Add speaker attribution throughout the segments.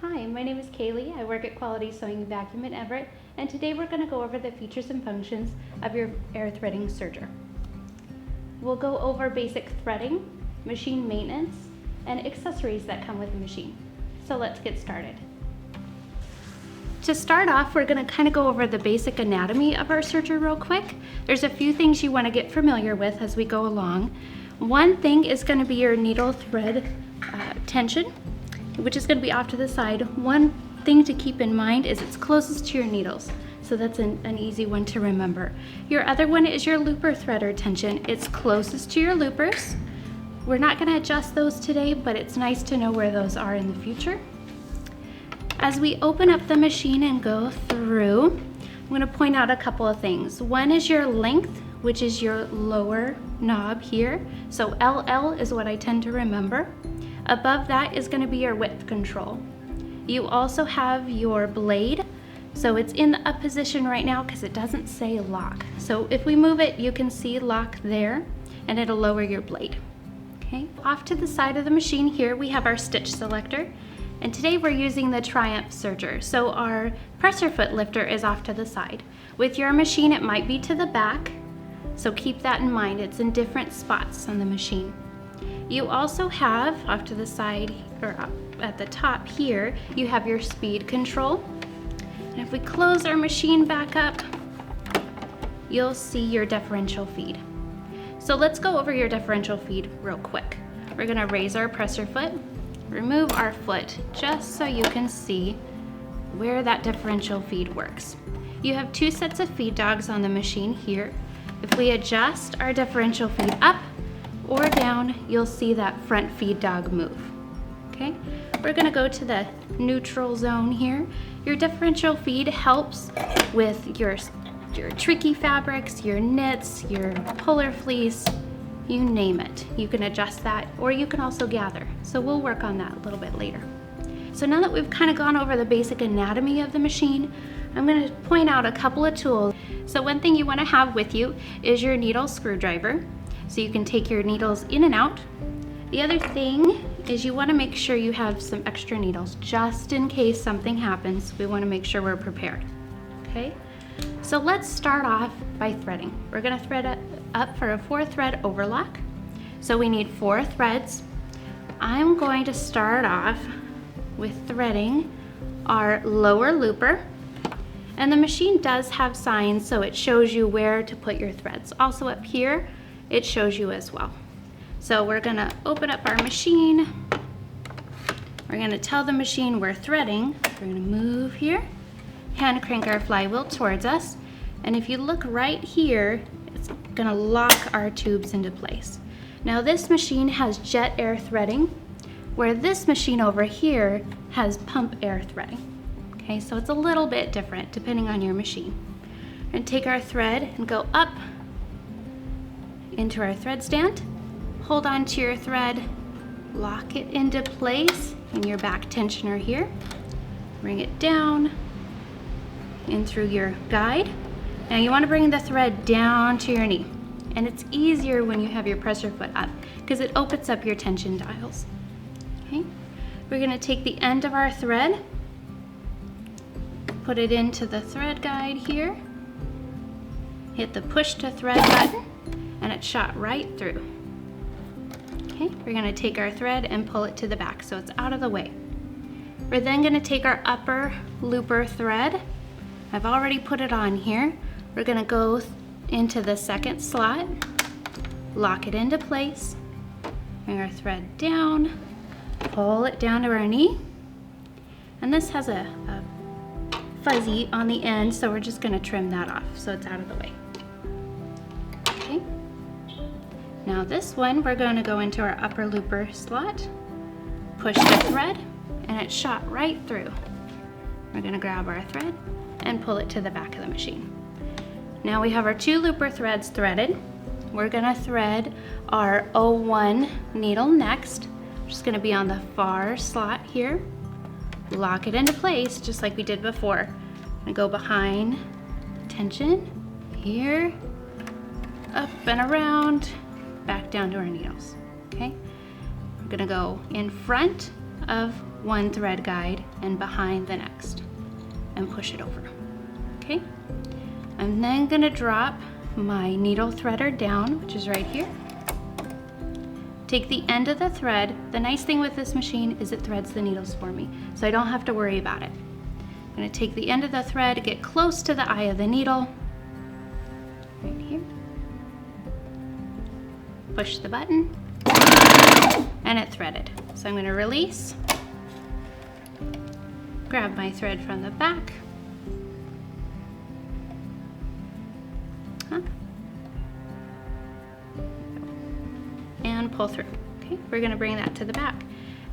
Speaker 1: Hi, my name is Kaylee. I work at Quality Sewing and Vacuum in Everett, and today we're going to go over the features and functions of your air threading serger. We'll go over basic threading, machine maintenance, and accessories that come with the machine. So let's get started. To start off, we're going to kind of go over the basic anatomy of our serger real quick. There's a few things you want to get familiar with as we go along. One thing is going to be your needle thread tension, which is going to be off to the side. One thing to keep in mind is it's closest to your needles, so that's an easy one to remember. Your other one is your looper threader tension. It's closest to your loopers. We're not going to adjust those today, but it's nice to know where those are in the future. As we open up the machine and go through, I'm going to point out a couple of things. One is your length, which is your lower knob here. So LL is what I tend to remember. Above that is going to be your width control. You also have your blade. So it's in the up position right now because it doesn't say lock. So if we move it, you can see lock there, and it'll lower your blade. Okay. Off to the side of the machine here, we have our stitch selector. And today we're using the Triumph Serger. So our presser foot lifter is off to the side. With your machine, it might be to the back. So keep that in mind. It's in different spots on the machine. You also have off to the side, or up at the top here, you have your speed control. And if we close our machine back up, you'll see your differential feed. So let's go over your differential feed real quick. We're gonna raise our presser foot, remove our foot, just so you can see where that differential feed works. You have two sets of feed dogs on the machine here. If we adjust our differential feed up or down, you'll see that front feed dog move. Okay, we're gonna go to the neutral zone here. Your differential feed helps with your tricky fabrics, your knits, your polar fleece, you name it. You can adjust that, or you can also gather. So we'll work on that a little bit later. So now that we've kind of gone over the basic anatomy of the machine, I'm going to point out a couple of tools. So one thing you want to have with you is your needle screwdriver, so you can take your needles in and out. The other thing is you want to make sure you have some extra needles, just in case something happens. We want to make sure we're prepared. Okay, so let's start off by threading. We're going to thread up for a 4-thread overlock. So we need 4 threads. I'm going to start off with threading our lower looper. And the machine does have signs, so it shows you where to put your threads. Also up here, it shows you as well. So we're gonna open up our machine. We're gonna tell the machine we're threading. We're gonna move here, hand crank our flywheel towards us. And if you look right here, it's gonna lock our tubes into place. Now this machine has jet air threading, where this machine over here has pump air threading. Okay, so it's a little bit different depending on your machine. And take our thread and go up into our thread stand. Hold on to your thread, lock it into place in your back tensioner here. Bring it down in through your guide. Now you want to bring the thread down to your knee. And it's easier when you have your presser foot up because it opens up your tension dials. Okay, we're going to take the end of our thread, put it into the thread guide here, hit the push to thread button, and it shot right through. Okay, we're gonna take our thread and pull it to the back so it's out of the way. We're then gonna take our upper looper thread. I've already put it on here. We're gonna go into the second slot, lock it into place, bring our thread down, pull it down to our knee, and this has a fuzzy on the end, so we're just going to trim that off so it's out of the way. Okay. Now this one, we're going to go into our upper looper slot, push the thread, and it shot right through. We're going to grab our thread and pull it to the back of the machine. Now we have our 2 looper threads threaded. We're going to thread our 01 needle next. Just going to be on the far slot here. Lock it into place just like we did before. And go behind tension here, up and around, back down to our needles. Okay, we're gonna go in front of one thread guide and behind the next, and push it over. Okay? I'm then gonna drop my needle threader down, which is right here. Take the end of the thread. The nice thing with this machine is it threads the needles for me, so I don't have to worry about it. I'm gonna take the end of the thread, get close to the eye of the needle, right here. Push the button, and it threaded. So I'm gonna release, grab my thread from the back, and pull through. Okay, we're gonna bring that to the back.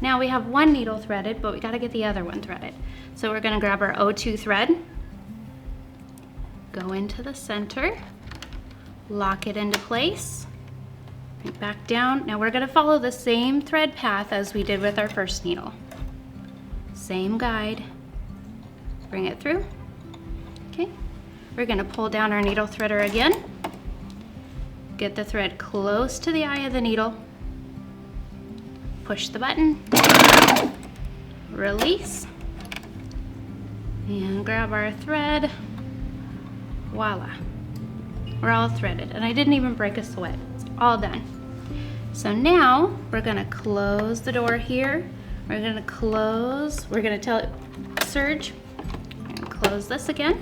Speaker 1: Now we have one needle threaded, but we gotta get the other one threaded. So we're gonna grab our O2 thread, go into the center, lock it into place, bring it back down. Now we're gonna follow the same thread path as we did with our first needle. Same guide, bring it through. Okay, we're gonna pull down our needle threader again, get the thread close to the eye of the needle, push the button, release, and grab our thread. Voila, we're all threaded, and I didn't even break a sweat. It's all done. So now we're gonna close the door here. We're gonna tell Serge, close this again.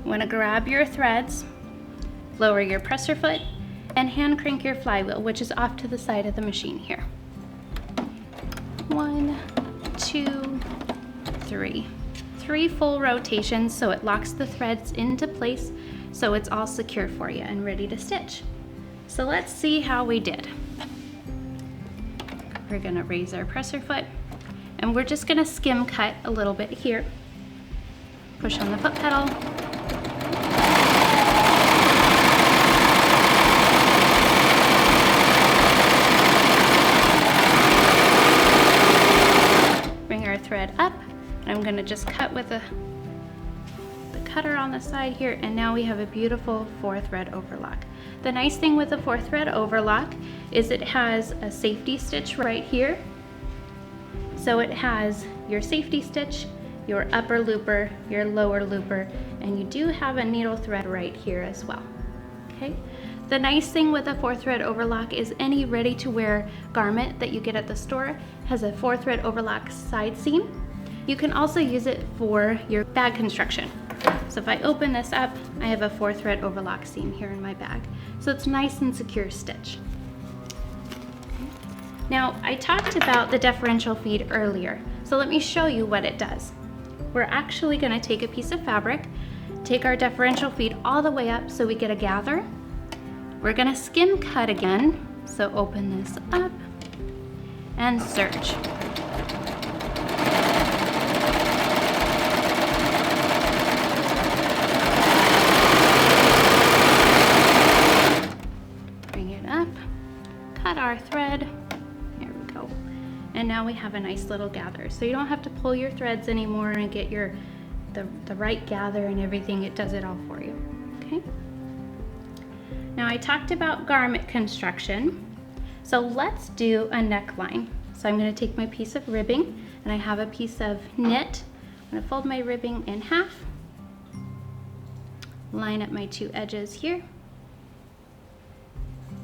Speaker 1: You wanna grab your threads, lower your presser foot, and hand crank your flywheel, which is off to the side of the machine here. 1, 2, 3. 3 full rotations so it locks the threads into place so it's all secure for you and ready to stitch. So let's see how we did. We're gonna raise our presser foot, and we're just gonna skim cut a little bit here. Push on the foot pedal. Bring our thread up, and I'm gonna just cut with the cutter on the side here, and now we have a beautiful 4-thread overlock. The nice thing with the 4-thread overlock is it has a safety stitch right here. So it has your safety stitch, your upper looper, your lower looper, and you do have a needle thread right here as well. Okay. The nice thing with a 4-thread overlock is any ready-to-wear garment that you get at the store has a 4-thread overlock side seam. You can also use it for your bag construction. So if I open this up, I have a 4-thread overlock seam here in my bag. So it's nice and secure stitch. Now, I talked about the differential feed earlier, so let me show you what it does. We're actually gonna take a piece of fabric, take our differential feed all the way up so we get a gather. We're gonna skim cut again, so open this up and serge. Bring it up, cut our thread, there we go. And now we have a nice little gather. So you don't have to pull your threads anymore and get the right gather and everything. It does it all for you, okay? Now I talked about garment construction. So let's do a neckline. So I'm gonna take my piece of ribbing, and I have a piece of knit. I'm gonna fold my ribbing in half, line up my 2 edges here.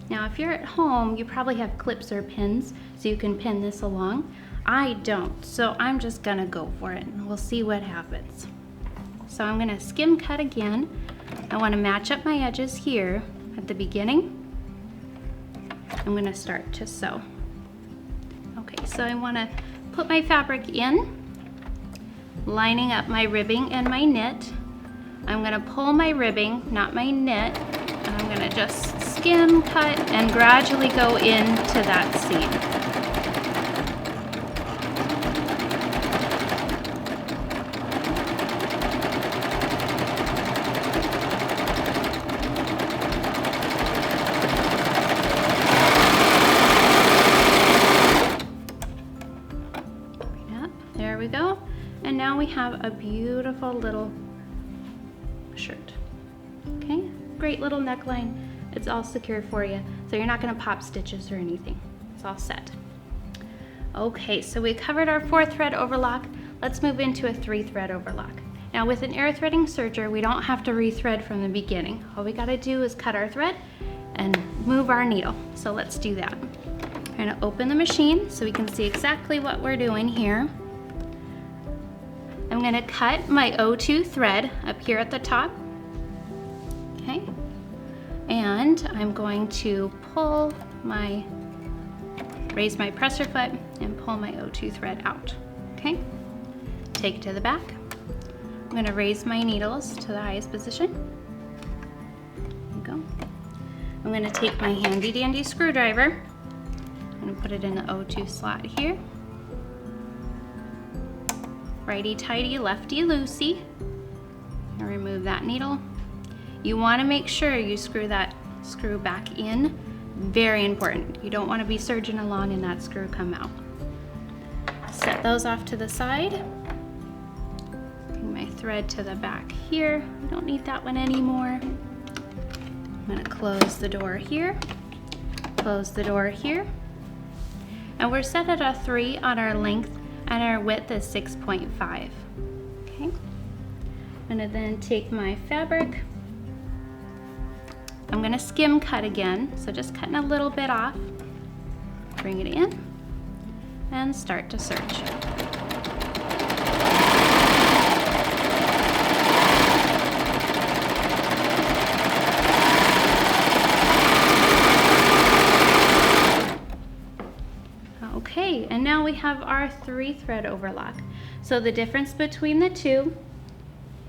Speaker 1: Now if you're at home, you probably have clips or pins, so you can pin this along. I don't, so I'm just gonna go for it, and we'll see what happens. So I'm gonna skim cut again. I wanna match up my edges here at the beginning. I'm gonna start to sew. Okay, so I wanna put my fabric in, lining up my ribbing and my knit. I'm gonna pull my ribbing, not my knit, and I'm gonna just skim cut and gradually go into that seam. There we go. And now we have a beautiful little shirt. Okay, great little neckline. It's all secure for you, so you're not gonna pop stitches or anything. It's all set. Okay, so we covered our 4-thread overlock. Let's move into a 3-thread overlock. Now with an air threading serger, we don't have to rethread from the beginning. All we gotta do is cut our thread and move our needle. So let's do that. I'm gonna open the machine so we can see exactly what we're doing here. I'm gonna cut my O2 thread up here at the top, okay? And I'm going to raise my presser foot and pull my O2 thread out, okay? Take it to the back. I'm gonna raise my needles to the highest position. There we go. I'm gonna take my handy dandy screwdriver. I'm gonna put it in the O2 slot here. Righty tighty, lefty loosey. And remove that needle. You wanna make sure you screw that screw back in. Very important. You don't wanna be serging along and that screw come out. Set those off to the side. Bring my thread to the back here. I don't need that one anymore. I'm gonna close the door here. Close the door here. And we're set at a 3 on our length and our width is 6.5. Okay. I'm gonna then take my fabric. I'm gonna skim cut again, so just cutting a little bit off. Bring it in and start to serge. Okay, and now we have our 3-thread overlock. So the difference between the two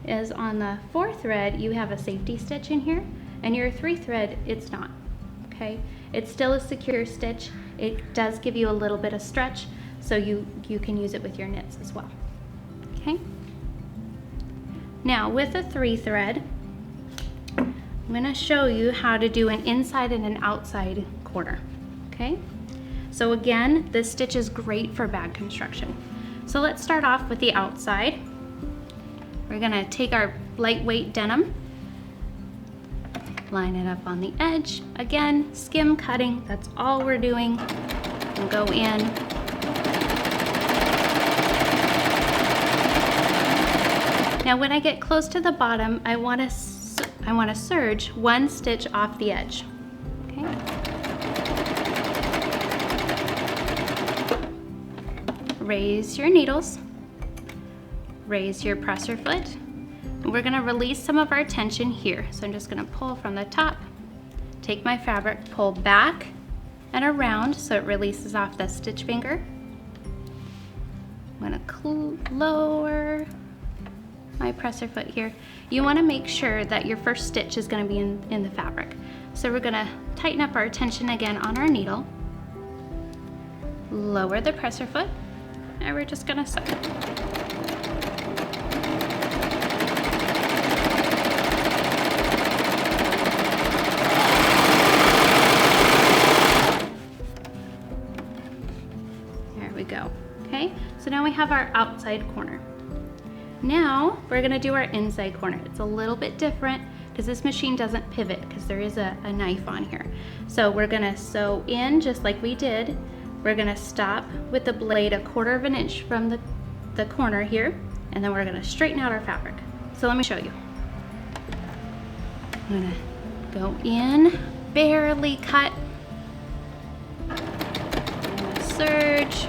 Speaker 1: is on the 4-thread, you have a safety stitch in here, and your 3-thread, it's not, okay? It's still a secure stitch. It does give you a little bit of stretch, so you can use it with your knits as well, okay? Now with a 3-thread, I'm gonna show you how to do an inside and an outside corner, okay? So again, this stitch is great for bag construction. So let's start off with the outside. We're gonna take our lightweight denim, line it up on the edge. Again, skim cutting, that's all we're doing. And go in. Now when I get close to the bottom, I wanna serge 1 stitch off the edge, okay? Raise your needles, raise your presser foot. We're gonna release some of our tension here. So I'm just gonna pull from the top, take my fabric, pull back and around so it releases off the stitch finger. I'm gonna lower my presser foot here. You wanna make sure that your first stitch is gonna be in the fabric. So we're gonna tighten up our tension again on our needle, lower the presser foot, and we're just gonna sew. There we go, okay? So now we have our outside corner. Now we're gonna do our inside corner. It's a little bit different because this machine doesn't pivot because there is a knife on here. So we're gonna sew in just like we did. We're gonna stop with the blade 1/4 inch from the corner here, and then we're gonna straighten out our fabric. So let me show you. I'm gonna go in, barely cut. I'm gonna serge.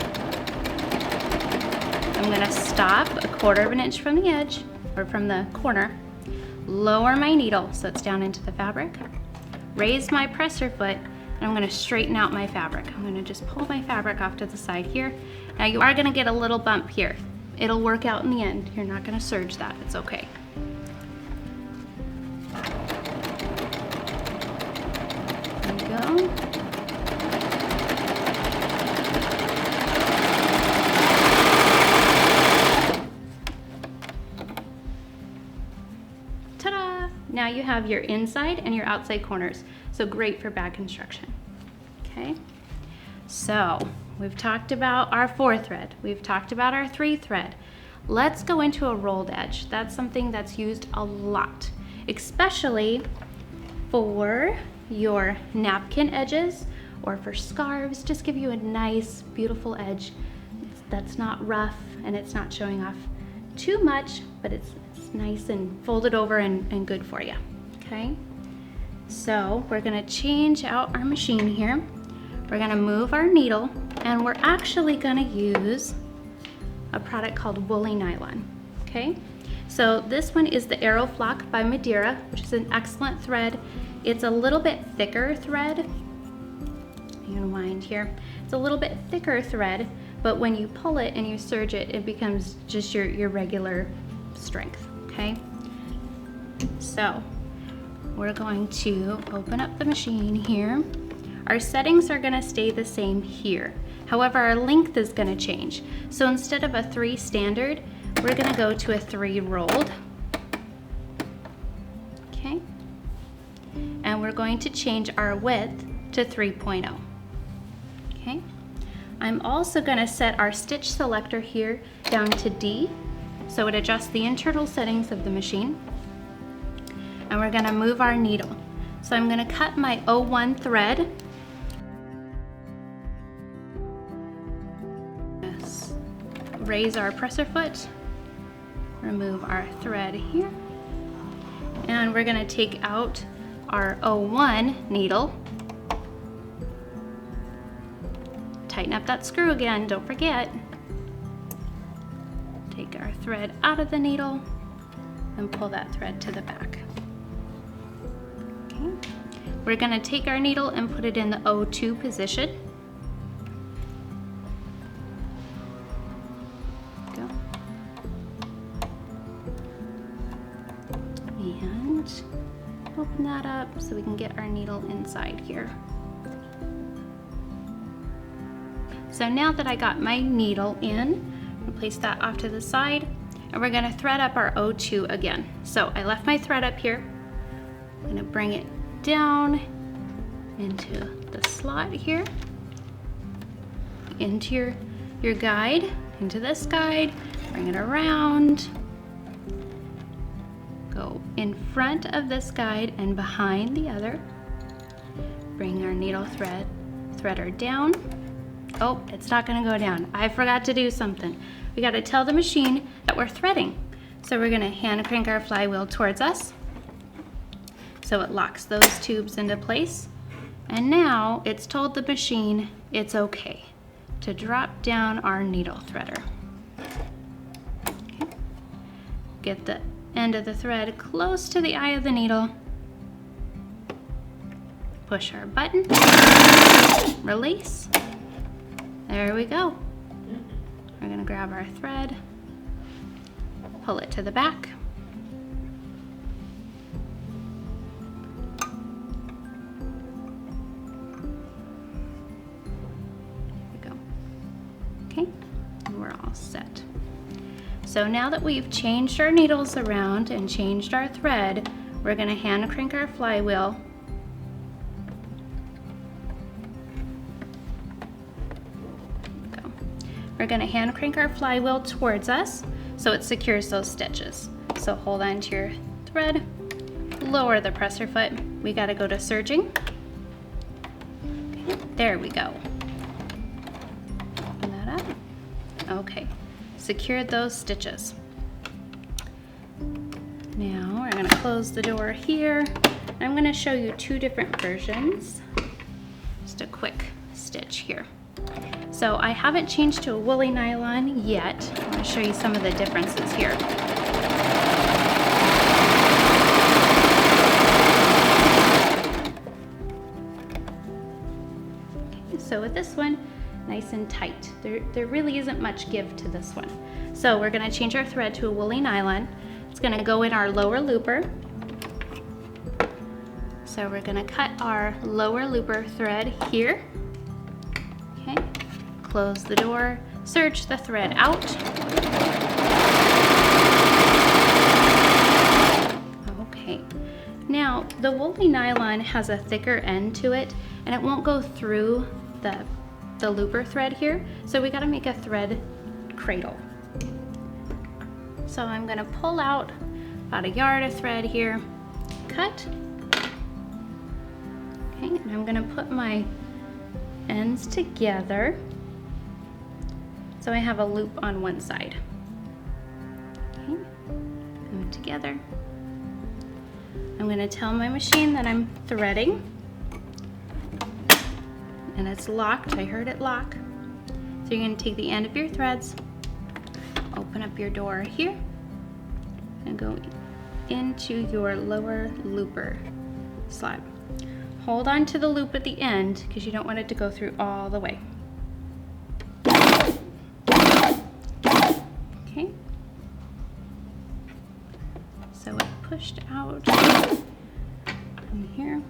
Speaker 1: I'm gonna stop 1/4 inch from the edge, or from the corner, lower my needle so it's down into the fabric, raise my presser foot, and I'm gonna straighten out my fabric. I'm gonna just pull my fabric off to the side here. Now you are gonna get a little bump here. It'll work out in the end. You're not gonna serge that, it's okay. There we go. Ta-da! Now you have your inside and your outside corners. So great for bag construction, okay? So we've talked about our 4-thread. We've talked about our 3-thread. Let's go into a rolled edge. That's something that's used a lot, especially for your napkin edges or for scarves, just give you a nice, beautiful edge that's not rough and it's not showing off too much, but it's nice and folded over and good for you, okay? So we're gonna change out our machine here. We're gonna move our needle, and we're actually gonna use a product called woolly nylon, okay? So this one is the Overlock by Madeira, which is an excellent thread. It's a little bit thicker thread. You can wind here. It's a little bit thicker thread, but when you pull it and you serge it, it becomes just your regular strength, okay? So we're going to open up the machine here. Our settings are gonna stay the same here. However, our length is gonna change. So instead of a 3 standard, we're gonna go to a 3 rolled. Okay. And we're going to change our width to 3.0. Okay. I'm also gonna set our stitch selector here down to D, so it adjusts the internal settings of the machine. And we're gonna move our needle. So I'm gonna cut my 01 thread. Yes. Raise our presser foot, remove our thread here, and we're gonna take out our 01 needle. Tighten up that screw again, don't forget. Take our thread out of the needle and pull that thread to the back. Okay. We're gonna take our needle and put it in the 02 position. Go. And open that up so we can get our needle inside here. So now that I got my needle in, I'll place that off to the side, and we're gonna thread up our 02 again. So I left my thread up here. I'm gonna bring it down into the slot here, into your guide, into this guide, bring it around, go in front of this guide and behind the other, bring our needle threader down. Oh, it's not gonna go down. I forgot to do something. We gotta tell the machine that we're threading. So we're gonna hand crank our flywheel towards us, so it locks those tubes into place. And now it's told the machine it's okay to drop down our needle threader. Okay. Get the end of the thread close to the eye of the needle. Push our button, release. There we go. We're gonna grab our thread, pull it to the back. There we go. Okay, and we're all set. So now that we've changed our needles around and changed our thread, we're gonna hand crank our flywheel. We're gonna hand crank our flywheel towards us so it secures those stitches. So hold on to your thread, lower the presser foot. We gotta go to serging. Okay, there we go. Open that up. Okay, secured those stitches. Now we're gonna close the door here. I'm gonna show you 2 different versions. Just a quick stitch here. So I haven't changed to a woolly nylon yet. I'm going to show you some of the differences here. Okay, so with this one, nice and tight. There really isn't much give to this one. So we're going to change our thread to a woolly nylon. It's going to go in our lower looper. So we're going to cut our lower looper thread here. Okay. Close the door, serge the thread out. Okay, now the woolly nylon has a thicker end to it and it won't go through the looper thread here, so we gotta make a thread cradle. So I'm gonna pull out about a yard of thread here, cut. Okay, and I'm gonna put my ends together. So I have a loop on one side. Okay, come together. I'm going to tell my machine that I'm threading, and it's locked. I heard it lock. So you're going to take the end of your threads, open up your door here, and go into your lower looper slot. Hold on to the loop at the end because you don't want it to go through all the way. Okay. So it pushed out from here.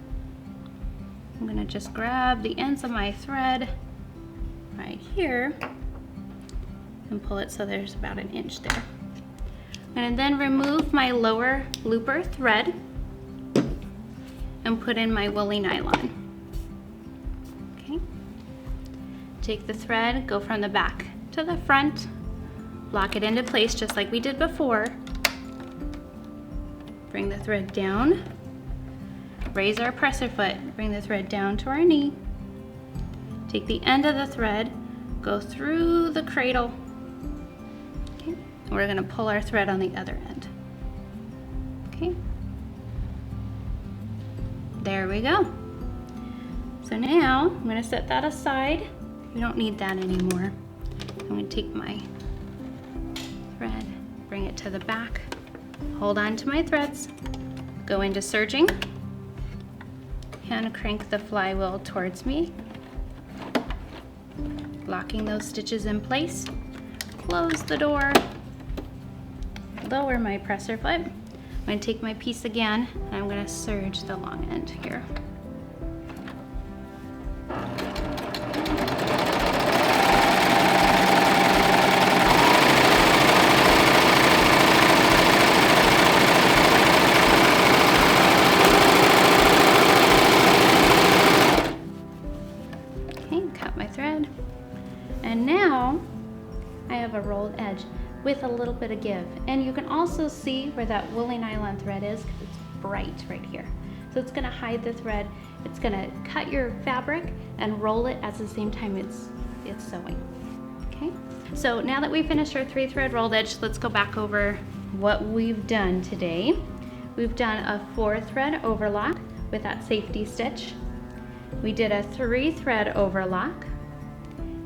Speaker 1: I'm gonna just grab the ends of my thread right here and pull it so there's about an inch there. And then remove my lower looper thread and put in my woolly nylon. Okay. Take the thread, go from the back to the front, lock it into place just like we did before. Bring the thread down, raise our presser foot, bring the thread down to our knee, take the end of the thread, go through the cradle. Okay. And we're gonna pull our thread on the other end. Okay. There we go. So now I'm gonna set that aside. We don't need that anymore. I'm gonna take my thread, bring it to the back, hold on to my threads, go into serging, and crank the flywheel towards me, locking those stitches in place, close the door, lower my presser foot. I'm going to take my piece again, and I'm going to serge the long end here. Okay, cut my thread. And now I have a rolled edge with a little bit of give. And you can also see where that woolly nylon thread is because it's bright right here. So it's gonna hide the thread. It's gonna cut your fabric and roll it at the same time it's sewing, okay? So now that we finished our 3-thread rolled edge, let's go back over what we've done today. We've done a 4-thread overlock with that safety stitch. We did a 3-thread overlock,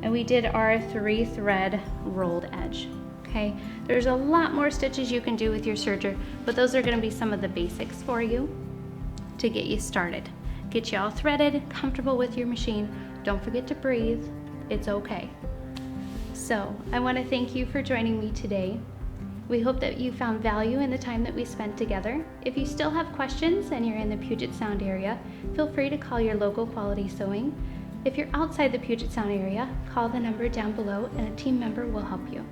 Speaker 1: and we did our 3-thread rolled edge. Okay, there's a lot more stitches you can do with your serger, but those are going to be some of the basics for you to get you started. Get you all threaded, comfortable with your machine. Don't forget to breathe. It's okay. So I want to thank you for joining me today. We hope that you found value in the time that we spent together. If you still have questions and you're in the Puget Sound area, feel free to call your local Quality Sewing. If you're outside the Puget Sound area, call the number down below and a team member will help you.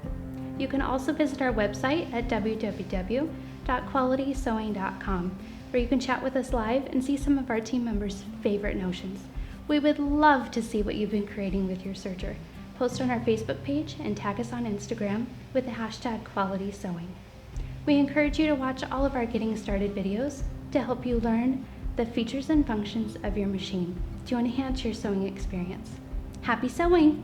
Speaker 1: You can also visit our website at www.qualitysewing.com, where you can chat with us live and see some of our team members' favorite notions. We would love to see what you've been creating with your serger. Post on our Facebook page and tag us on Instagram with the hashtag Quality Sewing. We encourage you to watch all of our Getting Started videos to help you learn the features and functions of your machine to enhance your sewing experience. Happy sewing!